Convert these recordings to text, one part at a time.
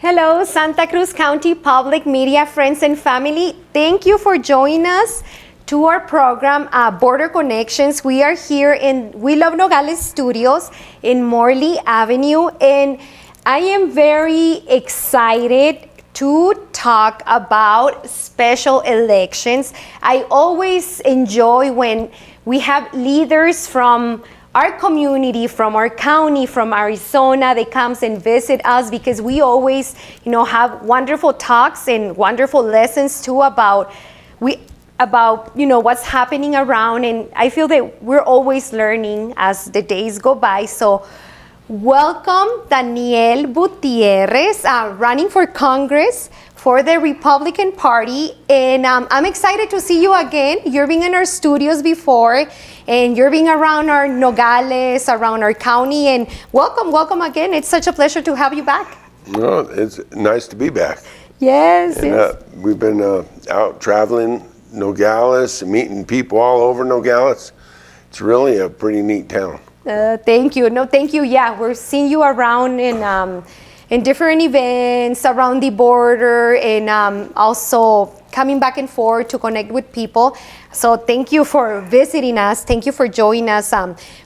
Hello, Santa Cruz County Public Media friends and family. Thank you for joining us to our program, Border Connections. We are here in We Love Nogales Studios in Morley Avenue, and I am very excited to talk about special elections. I always enjoy when we have leaders from our community, from our county, from Arizona, they comes and visit us because we always, have wonderful talks and wonderful lessons too about what's happening around, and I feel that we're always learning as the days go by. So welcome Daniel Butierez, running for Congress for the Republican Party, and I'm excited to see you again. You've been in our studios before, and you're being around our Nogales, around our county, and welcome again. It's such a pleasure to have you back. No, it's nice to be back. Yes, and, yes. We've been out traveling Nogales, meeting people all over Nogales. It's really a pretty neat town. Thank you. No, thank you. Yeah, we're seeing you around in different events around the border, and also coming back and forth to connect with people. So thank you for visiting us. Thank you for joining us.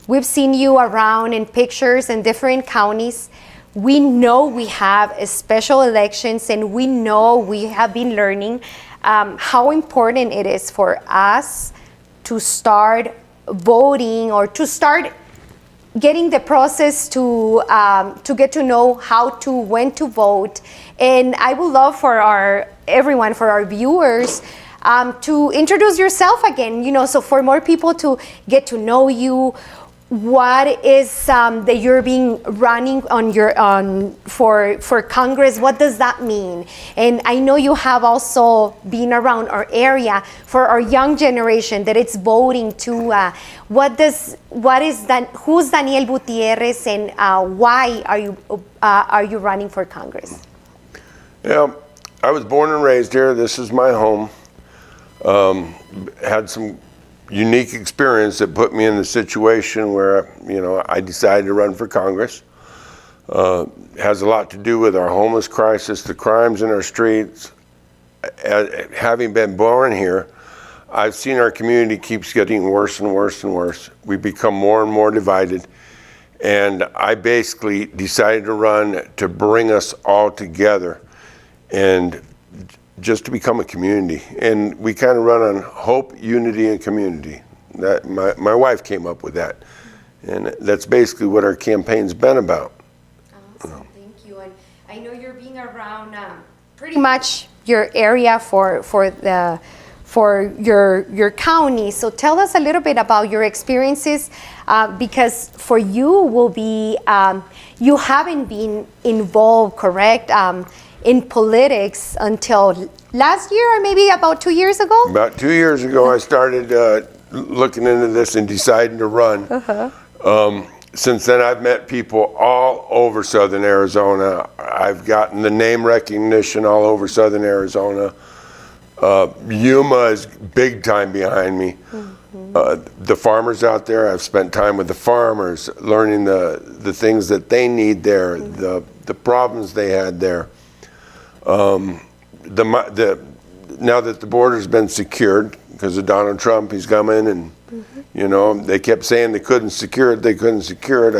We've seen you around in pictures in different counties. We know we have special elections, and we know we have been learning how important it is for us to start voting, or to start getting the process to get to know when to vote. And I would love for our viewers to introduce yourself again, so for more people to get to know you. What is that you're being running for Congress? What does that mean? And I know you have also been around our area for our young generation that it's voting too. Who's Daniel Butierez, and why are you running for Congress? Yeah, I was born and raised here. This is my home. Had some unique experience that put me in the situation where, I decided to run for Congress. Has a lot to do with our homeless crisis, the crimes in our streets. Having been born here, I've seen our community keeps getting worse and worse and worse. We become more and more divided. And I basically decided to run to bring us all together and just to become a community. And we kind of run on hope, unity, and community. That my wife came up with that. And that's basically what our campaign's been about. Awesome, thank you. And I know you're being around pretty much your area for your county. So tell us a little bit about your experiences, because for you will be, you haven't been involved, correct? In politics until last year, or maybe about 2 years ago? About 2 years ago, I started looking into this and deciding to run. Since then, I've met people all over Southern Arizona. I've gotten the name recognition all over Southern Arizona. Yuma is big time behind me. The farmers out there, I've spent time with the farmers, learning the things that they need there, the problems they had there. Now that the border's been secured because of Donald Trump, he's coming, and they kept saying they couldn't secure it. I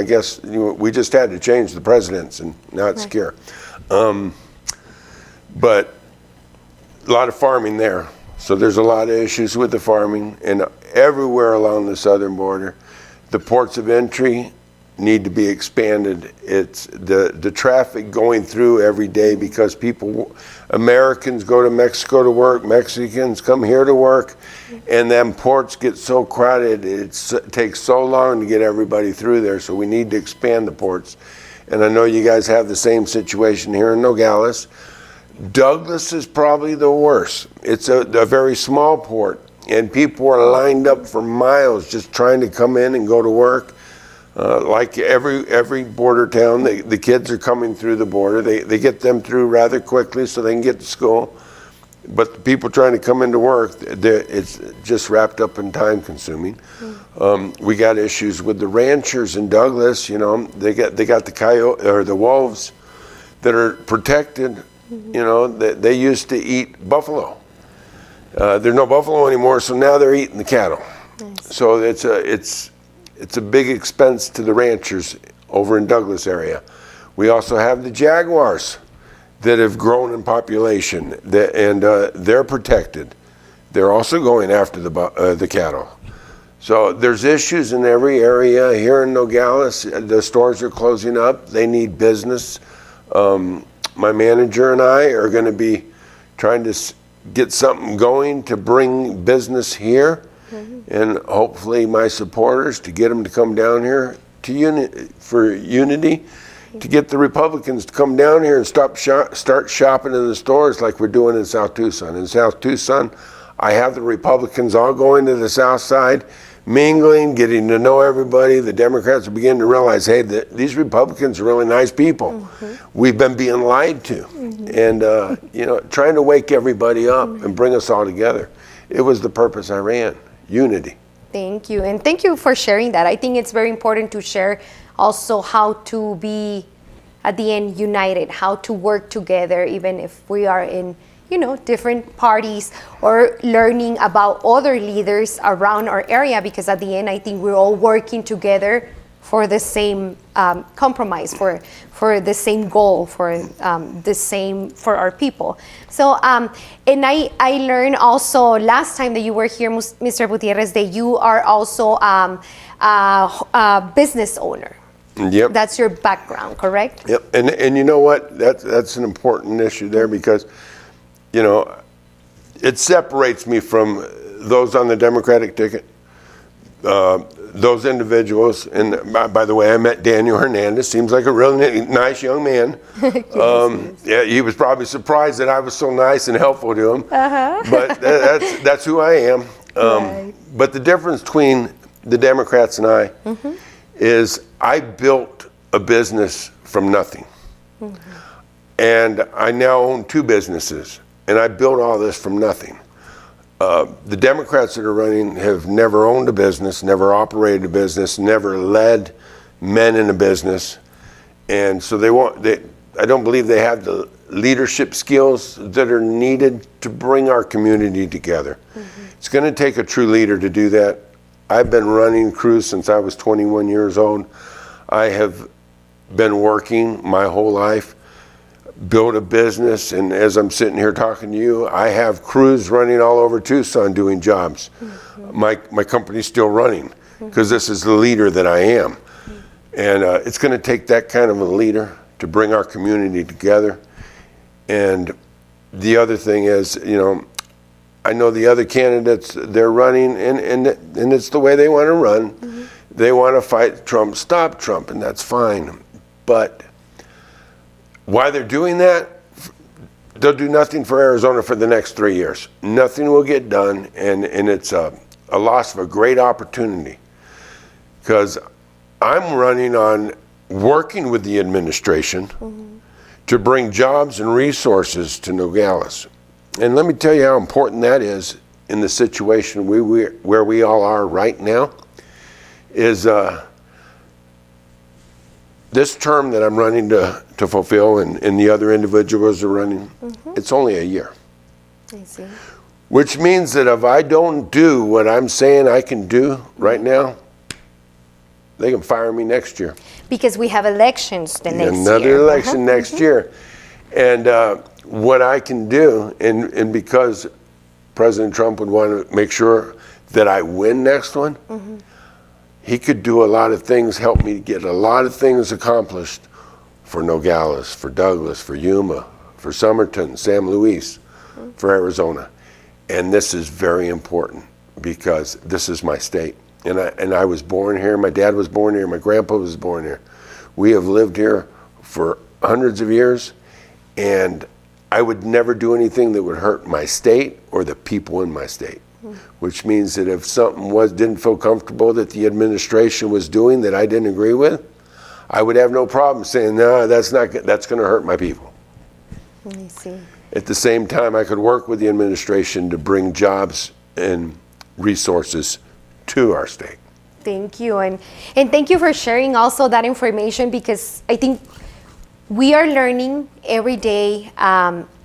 guess we just had to change the presidents, and now it's secure. But a lot of farming there, so there's a lot of issues with the farming, and everywhere along the southern border, the ports of entry need to be expanded. It's the traffic going through every day, because Americans go to Mexico to work, Mexicans come here to work, and then ports get so crowded, it takes so long to get everybody through there. So we need to expand the ports. And I know you guys have the same situation here in Nogales. Douglas is probably the worst. It's a very small port, and people are lined up for miles just trying to come in and go to work. Like every border town, the kids are coming through the border. They get them through rather quickly so they can get to school. But the people trying to come into work, it's just wrapped up in time consuming. We got issues with the ranchers in Douglas. They got the coyote or the wolves that are protected, you know, they used to eat buffalo. There's no buffalo anymore, so now they're eating the cattle. Nice. So it's a big expense to the ranchers over in Douglas area. We also have the jaguars that have grown in population, and they're protected. They're also going after the cattle. So there's issues in every area. Here in Nogales, the stores are closing up. They need business. My manager and I are going to be trying to get something going to bring business here, and hopefully my supporters to get them to come down here for unity, to get the Republicans to come down here and start shopping in the stores like we're doing in South Tucson. In South Tucson, I have the Republicans all going to the south side, mingling, getting to know everybody. The Democrats are beginning to realize, hey, these Republicans are really nice people. We've been being lied to. And, you know, trying to wake everybody up and bring us all together. It was the purpose I ran, unity. Thank you. And thank you for sharing that. I think it's very important to share also how to be, at the end, united, how to work together, even if we are in, you know, different parties, or learning about other leaders around our area, because at the end, I think we're all working together for the same compromise, for the same goal, for the same, for our people. So, and I learned also last time that you were here, Mr. Butierez, that you are also a business owner. Yep. That's your background, correct? Yep. And you know what? That's an important issue there, because, you know, it separates me from those on the Democratic ticket. Those individuals, and by the way, I met Daniel Hernandez. Seems like a really nice young man. Yeah, he was probably surprised that I was so nice and helpful to him. But that's who I am. Right. But the difference between the Democrats and I is I built a business from nothing. And I now own 2 businesses, and I built all this from nothing. The Democrats that are running have never owned a business, never operated a business, never led men in a business, and so I don't believe they have the leadership skills that are needed to bring our community together. It's going to take a true leader to do that. I've been running crews since I was 21 years old. I have been working my whole life, built a business, and as I'm sitting here talking to you, I have crews running all over Tucson doing jobs. My company's still running because this is the leader that I am. And it's going to take that kind of a leader to bring our community together. And the other thing is, you know, I know the other candidates, they're running, and it's the way they want to run. They want to fight Trump, stop Trump, and that's fine. But why they're doing that, they'll do nothing for Arizona for the next 3 years. Nothing will get done, and it's a loss of a great opportunity. Because I'm running on working with the administration to bring jobs and resources to Nogales. And let me tell you how important that is in the situation where we all are right now, is this term that I'm running to fulfill, and the other individuals are running, it's only a year. I see. Which means that if I don't do what I'm saying I can do right now, they can fire me next year. Because we have elections the next year. Another election next year. And what I can do, and because President Trump would want to make sure that I win next one, he could do a lot of things, help me get a lot of things accomplished for Nogales, for Douglas, for Yuma, for Somerton, San Luis, for Arizona. And this is very important because this is my state. And I was born here, my dad was born here, my grandpa was born here. We have lived here for hundreds of years, and I would never do anything that would hurt my state or the people in my state. Which means that if something didn't feel comfortable that the administration was doing that I didn't agree with, I would have no problem saying, no, that's going to hurt my people. I see. At the same time, I could work with the administration to bring jobs and resources to our state. Thank you. And thank you for sharing also that information, because I think we are learning every day.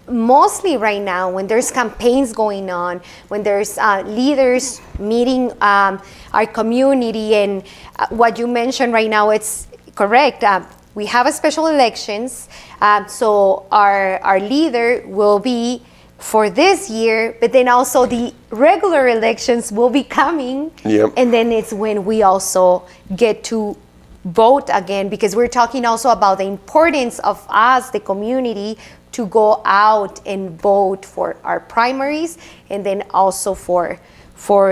Mostly right now, when there's campaigns going on, when there's leaders meeting our community, and what you mentioned right now, it's correct. We have a special elections, so our leader will be for this year, but then also the regular elections will be coming. Yep. And then it's when we also get to vote again, because we're talking also about the importance of us, the community, to go out and vote for our primaries, and then also for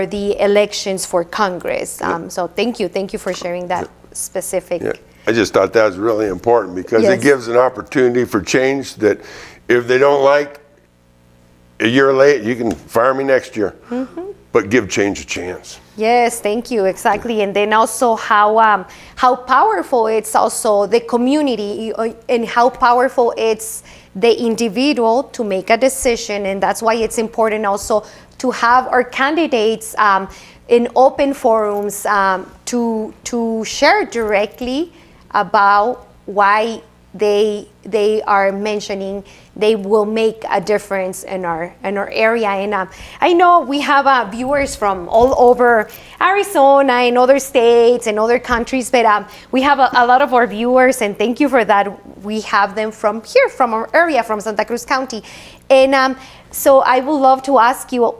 the elections for Congress. So thank you for sharing that specific. Yeah. I just thought that was really important because Yes. it gives an opportunity for change that if they don't like a year late, you can fire me next year, but give change a chance. Yes, thank you, exactly. And then also how powerful it's also the community, and how powerful it's the individual to make a decision. And that's why it's important also to have our candidates in open forums to share directly about why they are mentioning they will make a difference in our area. And I know we have viewers from all over Arizona and other states and other countries, but we have a lot of our viewers, and thank you for that. We have them from here, from our area, from Santa Cruz County. And so I would love to ask you,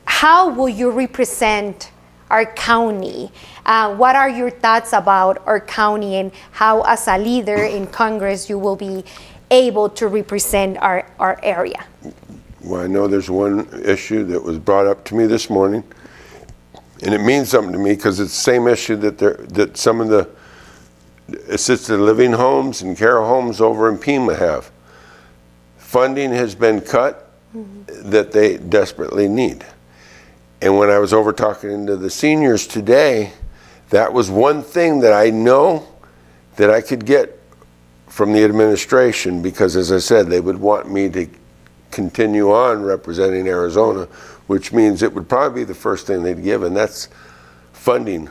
how will you represent our county? What are your thoughts about our county, and how, as a leader in Congress, you will be able to represent our area? Well, I know there's one issue that was brought up to me this morning, and it means something to me because it's the same issue that some of the assisted living homes and care homes over in Pima have. Funding has been cut that they desperately need. And when I was over talking to the seniors today, that was one thing that I know that I could get from the administration, because as I said, they would want me to continue on representing Arizona, which means it would probably be the first thing they'd give, and that's funding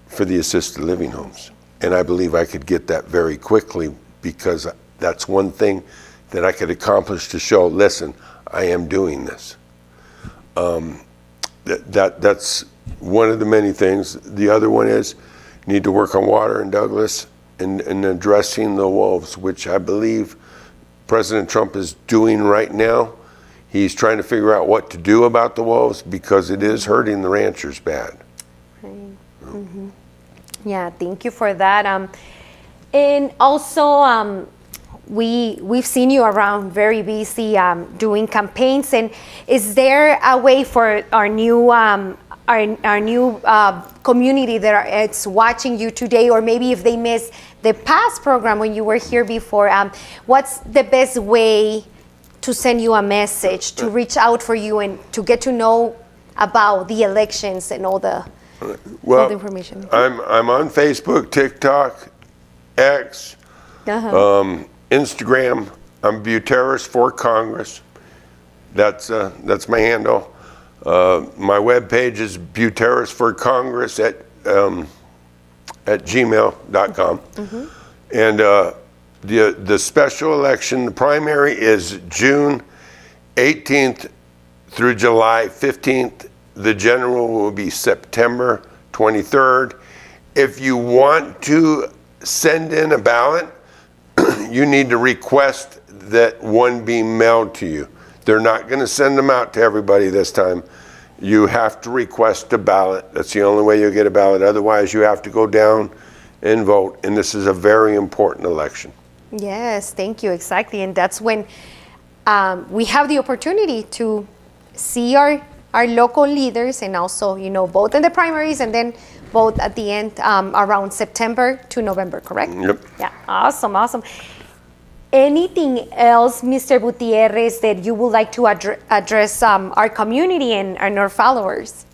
for the assisted living homes. And I believe I could get that very quickly, because that's one thing that I could accomplish to show, listen, I am doing this. That's one of the many things. The other one is need to work on water in Douglas and addressing the wolves, which I believe President Trump is doing right now. He's trying to figure out what to do about the wolves because it is hurting the ranchers bad. Right. Yeah, thank you for that. And also, we've seen you around very busy doing campaigns. And is there a way for our new community that it's watching you today, or maybe if they missed the past program when you were here before, what's the best way to send you a message, to reach out for you, and to get to know about the elections and all the information? I'm on Facebook, TikTok, X, Instagram. I'm Butierez for Congress. That's my handle. My webpage is Butierez for Congress at gmail.com. And the special election, the primary is June 18th through July 15th. The general will be September 23rd. If you want to send in a ballot, you need to request that one be mailed to you. They're not going to send them out to everybody this time. You have to request a ballot. That's the only way you'll get a ballot. Otherwise, you have to go down and vote. And this is a very important election. Yes, thank you. Exactly. And that's when we have the opportunity to see our local leaders, and also, vote in the primaries and then vote at the end around September to November, correct? Yep. Yeah, awesome. Anything else, Mr. Butierez, that you would like to address our community and our followers?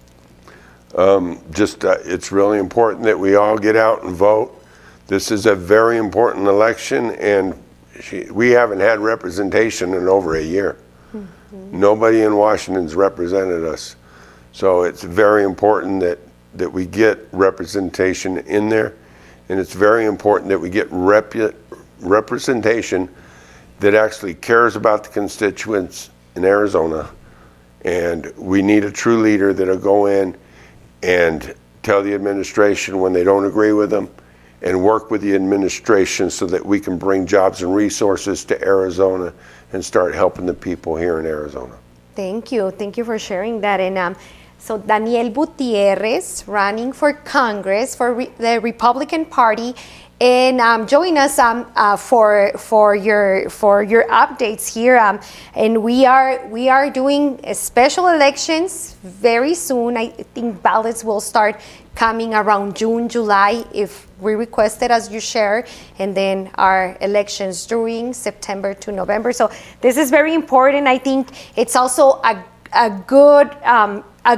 It's really important that we all get out and vote. This is a very important election, and we haven't had representation in over a year. Nobody in Washington's represented us. So it's very important that we get representation in there. And it's very important that we get representation that actually cares about the constituents in Arizona. And we need a true leader that'll go in and tell the administration when they don't agree with them, and work with the administration so that we can bring jobs and resources to Arizona and start helping the people here in Arizona. Thank you. Thank you for sharing that. And so Daniel Butierez, running for Congress for the Republican Party, and join us for your updates here. And we are doing special elections very soon. I think ballots will start coming around June, July, if we request it, as you share, and then our elections during September to November. So this is very important. I think it's also a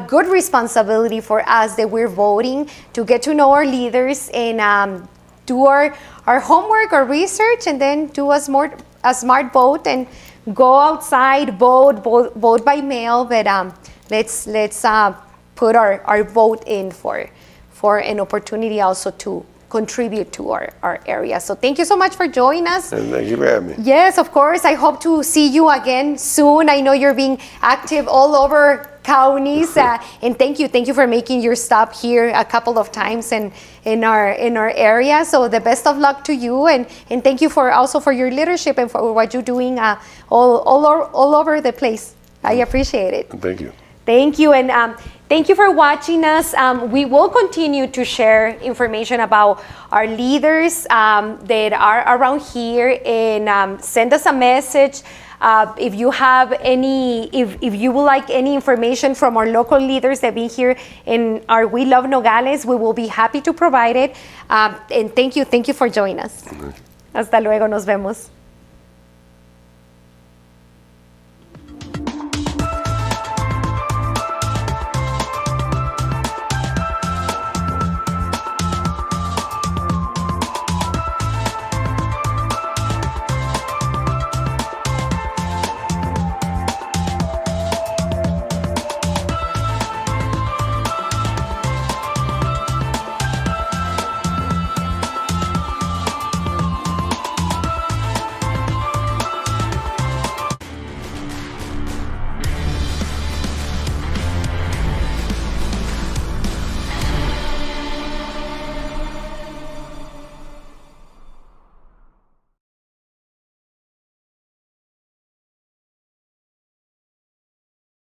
good responsibility for us that we're voting to get to know our leaders and do our homework or research, and then do a smart vote and go outside, vote by mail. But let's put our vote in for an opportunity also to contribute to our area. So thank you so much for joining us. And thank you for having me. Yes, of course. I hope to see you again soon. I know you're being active all over counties, and thank you for making your stop here a couple of times in our area. So the best of luck to you, and thank you for your leadership and for what you're doing all over the place. I appreciate it. Thank you. Thank you, and thank you for watching us. We will continue to share information about our leaders that are around here, and send us a message. If you have if you would like any information from our local leaders that be here in our We Love Nogales, we will be happy to provide it. And thank you for joining us. Hasta luego, nos vemos.